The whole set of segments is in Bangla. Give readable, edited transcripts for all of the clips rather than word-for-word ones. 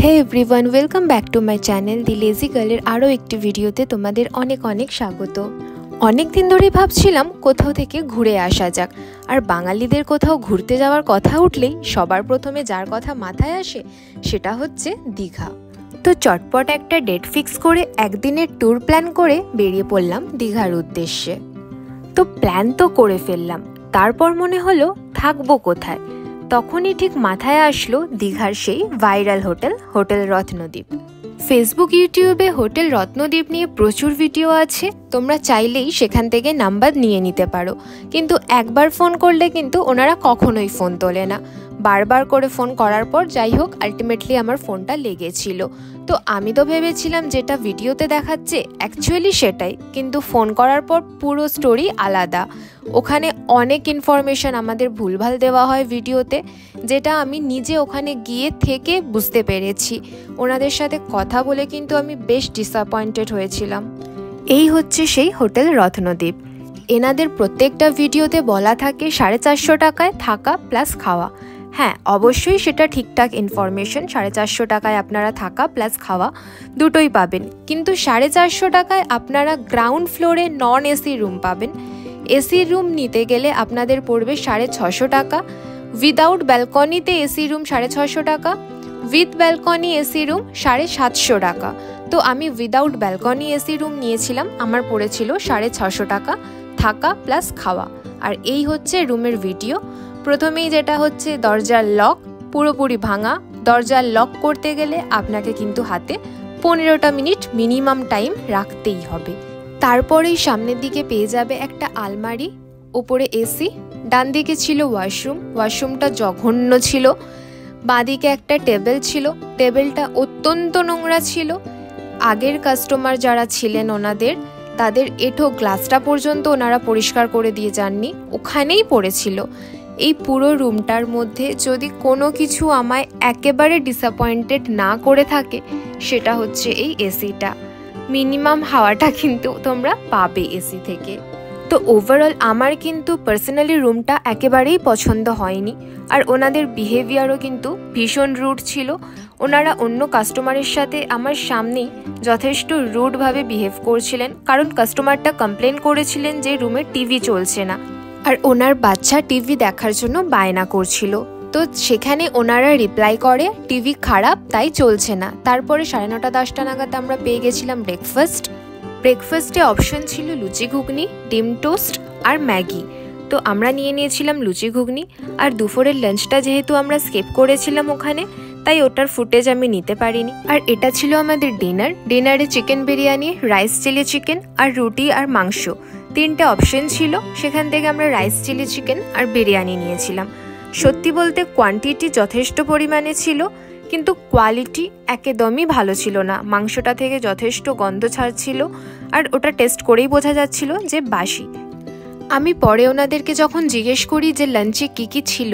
Hey everyone, welcome back to my channel the lazy গার্লের আরও একটি ভিডিওতে তোমাদের অনেক অনেক স্বাগত। অনেক দিন ধরেই ভাবছিলাম কোথাও থেকে ঘুরে আসা যাক, আর বাঙালিদের কোথাও ঘুরতে যাওয়ার কথা উঠলেই সবার প্রথমে যার কথা মাথায় আসে সেটা হচ্ছে দীঘা। তো চটপট একটা ডেট ফিক্স করে একদিনের ট্যুর প্ল্যান করে বেরিয়ে পড়লাম দীঘার উদ্দেশ্যে। তো প্ল্যান তো করে ফেললাম, তারপর মনে হলো থাকবো কোথায়। তখনই ঠিক মাথায় আসলো দীঘার সেই ভাইরাল হোটেল রত্নদ্বীপ। ফেসবুক ইউটিউবে হোটেল রত্নদ্বীপ নিয়ে প্রচুর ভিডিও আছে, তোমরা চাইলেই সেখান থেকে নাম্বার নিয়ে নিতে পারো। কিন্তু একবার ফোন করলে কিন্তু ওনারা কখনোই ফোন তোলে না। বারবার করে ফোন করার পর যাই হোক আলটিমেটলি আমার ফোনটা লেগেছিল। তো আমি তো ভেবেছিলাম যেটা ভিডিওতে দেখাচ্ছে অ্যাকচুয়ালি সেটাই, কিন্তু ফোন করার পর পুরো স্টোরি আলাদা। ওখানে অনেক ইনফরমেশন আমাদের ভুলভাল দেওয়া হয় ভিডিওতে, যেটা আমি নিজে ওখানে গিয়ে থেকে বুঝতে পেরেছি। ওনাদের সাথে কথা বলে কিন্তু আমি বেশ ডিসঅ্যাপয়েন্টেড হয়েছিলাম। এই হচ্ছে সেই হোটেল রত্নদ্বীপ। এনাদের প্রত্যেকটা ভিডিওতে বলা থাকে 450 টাকায় থাকা প্লাস খাওয়া। হ্যাঁ, অবশ্যই সেটা ঠিকঠাক ইনফরমেশন। 450 টাকায় আপনারা থাকা প্লাস খাওয়া দুটোই পাবেন, কিন্তু 450 টাকায় আপনারা গ্রাউন্ড ফ্লোরে নন এসি রুম পাবেন। এসি রুম নিতে গেলে আপনাদের পড়বে 650 টাকা। উইদাউট ব্যালকনিতে এসি রুম 650 টাকা, উইথ ব্যালকনি এসি রুম 750 টাকা। তো আমি উইদাউট ব্যালকনি এসি রুম নিয়েছিলাম, আমার পড়েছিল 650 টাকা থাকা প্লাস খাওয়া। আর এই হচ্ছে রুমের ভিডিও। প্রথমেই যেটা হচ্ছে দরজার লক পুরোপুরি ভাঙা। দরজার লক করতে গেলে আপনাকে কিন্তু হাতে 15টা মিনিট মিনিমাম টাইম রাখতেই হবে। তারপরেই সামনের দিকে পেয়ে যাবে একটা আলমারি, ওপরে এসি, ডান দিকে ছিল ওয়াশরুমটা জঘন্য ছিল। বাঁদিকে একটা টেবিল ছিল, টেবিলটা অত্যন্ত নোংরা ছিল। আগের কাস্টমার যারা ছিলেন ওনাদের, তাদের এঁঠো গ্লাসটা পর্যন্ত ওনারা পরিষ্কার করে দিয়ে যাননি, ওখানেই পড়েছিল। এই পুরো রুমটার মধ্যে যদি কোনো কিছু আমায় একেবারে ডিসঅ্যাপয়েন্টেড না করে থাকে সেটা হচ্ছে এই এসিটা। মিনিমাম হাওয়াটা কিন্তু তোমরা পাবে এসি থেকে। তো ওভারঅল আমার কিন্তু পার্সোনালি রুমটা একেবারেই পছন্দ হয়নি। আর ওনাদের বিহেভিয়ারও কিন্তু ভীষণ রুড ছিল। ওনারা অন্য কাস্টমারের সাথে আমার সামনেই যথেষ্ট রুডভাবে বিহেভ করছিলেন, কারণ কাস্টমারটা কমপ্লেন করেছিলেন যে রুমে টিভি চলছে না, আর ওনার বাচ্চা টিভি দেখার জন্য বায়না করছিল। তো সেখানে ওনারা রিপ্লাই করে টিভি খারাপ তাই চলছে না। তারপরে 9:30 10টা নাগাদ আমরা পেয়ে গেছিলাম ব্রেকফাস্টে অপশন ছিল লুচি ঘুগনি, ডিম টোস্ট আর ম্যাগি। তো আমরা নিয়ে নিয়েছিলাম লুচি ঘুগনি। আর দুপুরের লাঞ্চটা যেহেতু আমরা স্কিপ করেছিলাম ওখানে, তাই ওটার ফুটেজ আমি নিতে পারিনি। আর এটা ছিল আমাদের ডিনারে chicken biryani, rice chilli chicken আর রুটি আর মাংস, 3টে অপশন ছিল। সেখান থেকে আমরা রাইস চিলি চিকেন আর বিরিয়ানি নিয়েছিলাম। সত্যি বলতে কোয়ান্টিটি যথেষ্ট পরিমাণে ছিল, কিন্তু কোয়ালিটি একদমই ভালো ছিল না। মাংসটা থেকে যথেষ্ট গন্ধ ছাড়ছিল, আর ওটা টেস্ট করেই বোঝা যাচ্ছিল যে বাসি। আমি পরে ওনাদেরকে যখন জিজ্ঞেস করি যে লাঞ্চে কী কী ছিল,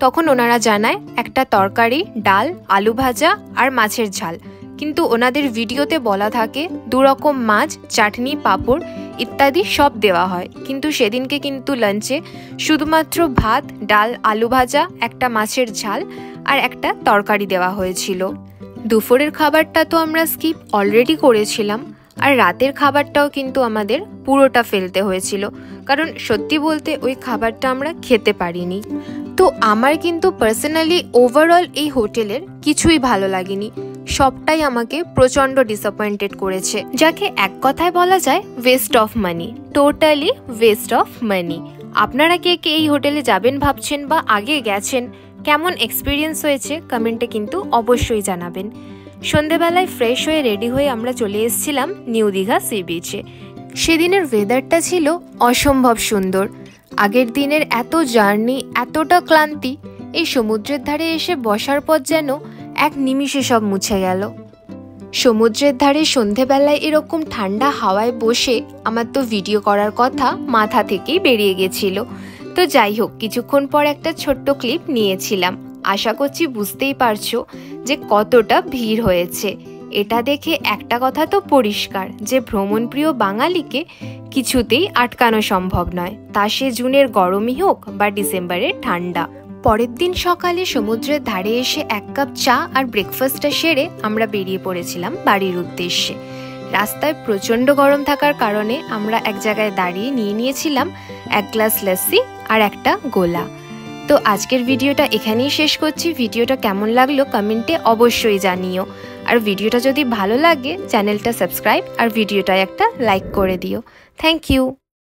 তখন ওনারা জানায় একটা তরকারি, ডাল, আলু ভাজা আর মাছের ঝাল। কিন্তু ওনাদের ভিডিওতে বলা থাকে 2 রকম মাছ, চাটনি, পাঁপড় ইত্যাদি সব দেওয়া হয়। কিন্তু সেদিনকে কিন্তু লাঞ্চে শুধুমাত্র ভাত, ডাল, আলু ভাজা, একটা মাছের ঝাল আর একটা তরকারি দেওয়া হয়েছিল। দুপুরের খাবারটা তো আমরা স্কিপ অলরেডি করেছিলাম, আর রাতের খাবারটাও কিন্তু আমাদের পুরোটা ফেলতে হয়েছিল, কারণ সত্যি বলতে ওই খাবারটা আমরা খেতে পারিনি। তো আমার কিন্তু পার্সোনালি ওভারঅল এই হোটেলের কিছুই ভালো লাগেনি, সবটাই আমাকে প্রচণ্ড ডিসঅ্যাপয়েন্টেড করেছে। যাকে এক কথায় বলা যায় West of money, totally West of money. আপনারা কে কে এই হোটেলে যাবেন ভাবছেন বা আগে গেছেন, কেমন এক্সপিরিয়েন্স হয়েছে কমেন্টে কিন্তু অবশ্যই জানাবেন। সন্ধেবেলায় ফ্রেশ হয়ে রেডি হয়ে আমরা চলে এসেছিলাম নিউ দীঘা সি বিচে। সেদিনের ওয়েদারটা ছিল অসম্ভব সুন্দর। আগের দিনের এত জার্নি, এতটা ক্লান্তি, এই সমুদ্রের ধারে এসে বসার পর যেন এক নিমিষে সব মুছে গেল। সমুদ্রের ধারে সন্ধেবেলায় এরকম ঠান্ডা হাওয়ায় বসে আমার তো ভিডিও করার কথা মাথা থেকেই বেরিয়ে গেছিল। তো যাই হোক, কিছুক্ষণ পর একটা ছোট্ট ক্লিপ নিয়েছিলাম। আশা করছি বুঝতেই পারছো যে কতটা ভিড় হয়েছে। এটা দেখে একটা কথা তো পরিষ্কার যে ভ্রমণপ্রিয় বাঙালিকে কিছুতেই আটকানো সম্ভব নয়, তা সে জুনের গরমই হোক বা ডিসেম্বরের ঠান্ডা। পরের দিন সকালে সমুদ্রের ধারে এসে 1 কাপ চা আর ব্রেকফাস্টটা সেরে আমরা বেরিয়ে পড়েছিলাম বাড়ির উদ্দেশ্যে। রাস্তায় প্রচণ্ড গরম থাকার কারণে আমরা এক জায়গায় দাঁড়িয়ে নিয়েছিলাম 1 গ্লাস লস্যি আর একটা গোলা। তো আজকের ভিডিওটা এখানেই শেষ করছি। ভিডিওটা কেমন লাগলো কমেন্টে অবশ্যই জানিও, আর ভিডিওটা যদি ভালো লাগে চ্যানেলটা সাবস্ক্রাইব আর ভিডিওটায় একটা লাইক করে দিও। Thank you.